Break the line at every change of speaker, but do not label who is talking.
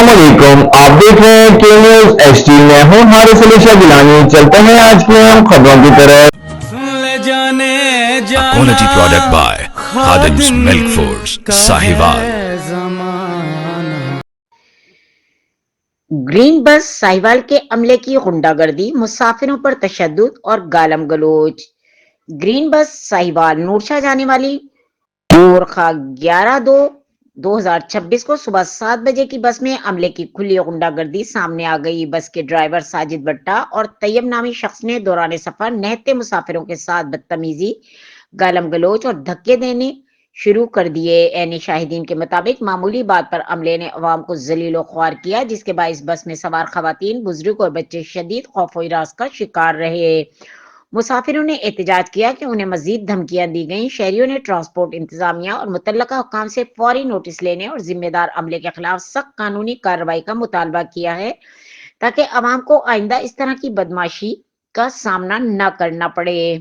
السلام علیکم، آپ دیکھ رہے ہیں کے نیوز ایچ ڈی میں ہوں حارث علی شاہ گیلانی۔ چلتے ہیں آج کی اہم خبروں کی طرف۔
A quality product by Khadim's Milk Foods, Sahiwal.
Green بس ساہیوال کے عملے کی غنڈہ گردی، مسافروں پر تشدد اور گالم گلوچ۔ گرین بس ساہیوال نورشاہ جانے والی گورکھا 11/2/2026 کو صبح 7 بجے کی بس میں عملے کی کھلی غنڈہ گردی سامنے آ گئی۔ بس کے ڈرائیور ساجد بٹا اور طیب نامی شخص نے دوران سفر نہتے مسافروں کے ساتھ بدتمیزی، گالم گلوچ اور دھکے دینے شروع کر دیے۔ عینی شاہدین کے مطابق معمولی بات پر عملے نے عوام کو ذلیل و خوار کیا، جس کے باعث بس میں سوار خواتین، بزرگ اور بچے شدید خوف و ہراس کا شکار رہے۔ مسافروں نے احتجاج کیا کہ انہیں مزید دھمکیاں دی گئیں۔ شہریوں نے ٹرانسپورٹ انتظامیہ اور متعلقہ حکام سے فوری نوٹس لینے اور ذمہ دار عملے کے خلاف سخت قانونی کارروائی کا مطالبہ کیا ہے تاکہ عوام کو آئندہ اس طرح کی بدمعاشی کا سامنا نہ کرنا پڑے۔